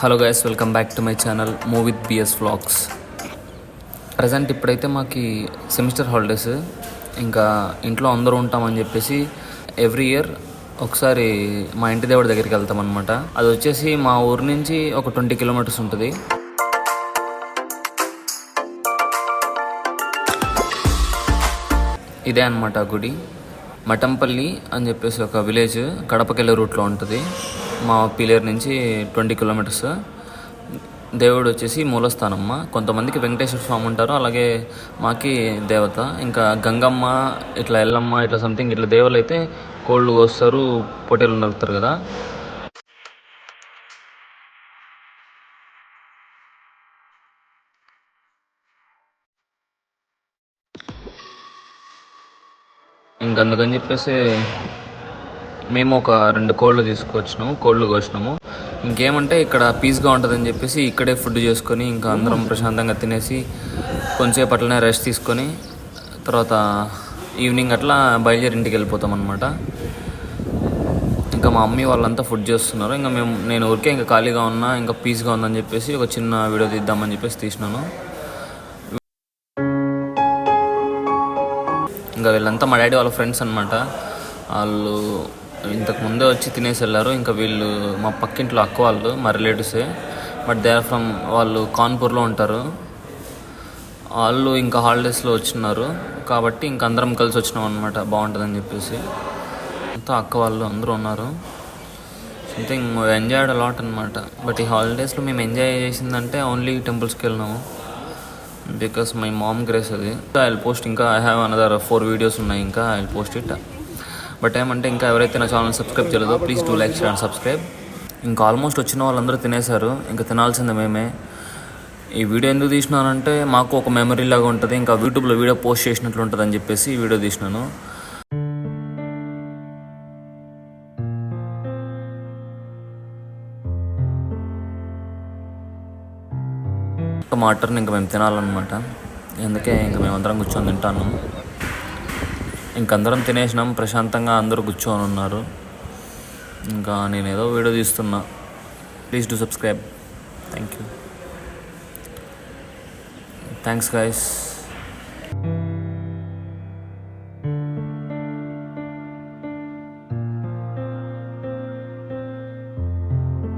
Hello guys, welcome back to my channel move with BS vlogs. Present ఇప్పుడైతే మాకు semester holidays, ఇంకా ఇంట్లో అందరూ ఉంటామని చెప్పేసి ఎవ్రీ ఇయర్ ఒకసారి మా ఇంటి దేవుడి దగ్గరికి వెళ్తాం అనమాట. అది వచ్చేసి మా ఊరు నుంచి ఒక 20 కిలోమీటర్స్ ఉంటుంది. ఇదే అనమాట గుడి. మఠంపల్లి అని చెప్పేసి ఒక విలేజ్ కడపకెళ్ళే రూట్లో ఉంటుంది. మా పిలేరు నుంచి 20 కిలోమీటర్స్. దేవుడు వచ్చేసి మూలస్థానమ్మ. కొంతమందికి వెంకటేశ్వర స్వామి ఉంటారు, అలాగే మాకి దేవత. ఇంకా గంగమ్మ, ఇట్లా ఎల్లమ్మ, ఇట్లా సంథింగ్ ఇట్లా దేవుళ్ళు అయితే కోళ్ళు కోస్తారు, పొట్టేలు నరుకుతారు కదా. ఇంకందుకని చెప్పేసి మేము ఒక 2 కోళ్ళు కోసినాము. ఇంకేమంటే ఇక్కడ పీస్గా ఉంటుందని చెప్పేసి ఇక్కడే ఫుడ్ చేసుకొని ఇంకా అందరం ప్రశాంతంగా తినేసి కొంచెంసేపు అట్లనే రెస్ట్ తీసుకొని తర్వాత ఈవినింగ్ అట్లా బయలుదేరి ఇంటికి వెళ్ళిపోతాం అనమాట. ఇంకా మా మమ్మీ వాళ్ళంతా ఫుడ్ చేస్తున్నారు. ఇంకా నేను ఊరికే ఇంకా ఖాళీగా ఉన్నా, ఇంకా పీస్గా ఉందని చెప్పేసి ఒక చిన్న వీడియో తీద్దామని చెప్పేసి తీసినాను. ఇంకా వీళ్ళంతా మా డాడీ వాళ్ళ ఫ్రెండ్స్ అనమాట. వాళ్ళు ఇంతకు ముందే వచ్చి తినేసి వెళ్ళారు. ఇంకా వీళ్ళు మా పక్కింట్లో అక్క వాళ్ళు, మా రిలేటివ్సే. బట్ దే ఆర్ ఫ్రమ్, వాళ్ళు కాన్పూర్లో ఉంటారు. వాళ్ళు ఇంకా హాలిడేస్లో వచ్చినారు కాబట్టి ఇంక అందరం కలిసి వచ్చినాం అనమాట, బాగుంటుందని చెప్పేసి. అంతా అక్క వాళ్ళు అందరూ ఉన్నారు. సంథింగ్ ఎంజాయ్డ్ అలాట్ అనమాట. బట్ ఈ హాలిడేస్లో మేము ఎంజాయ్ చేసిందంటే ఓన్లీ టెంపుల్స్కి వెళ్ళినాము, బికాస్ మై మామ్ గ్రేస్ అది. ఐ విల్ పోస్ట్, ఇంకా ఐ హ్యావ్ అనదర్ 4 వీడియోస్ ఉన్నాయి, ఇంకా I will post it. But ఏమంటే ఇంకా ఎవరైతే నా ఛానల్ సబ్స్క్రైబ్ చేయలేదో please do like, share and subscribe. ఇంకా ఆల్మోస్ట్ వచ్చిన వాళ్ళందరూ తినేశారు, ఇంకా తినాల్సిందే మేమే. ఈ వీడియో ఎందుకు తీసినానంటే మాకు ఒక మెమరీ లాగా ఉంటుంది, ఇంకా యూట్యూబ్లో వీడియో పోస్ట్ చేసినట్లు ఉంటుంది అని చెప్పేసి ఈ వీడియో తీసినాను. మాటర్ని ఇంకా మేము తినాలన్నమాట. అందుకే ఇంకా మేమందరం కూర్చొని తింటాను. ఇంకందరం తినేసినాం, ప్రశాంతంగా అందరూ కూర్చొని ఉన్నారు. ఇంకా నేనేదో వీడియో తీస్తున్నా. Please do subscribe. Thank you. Thanks guys.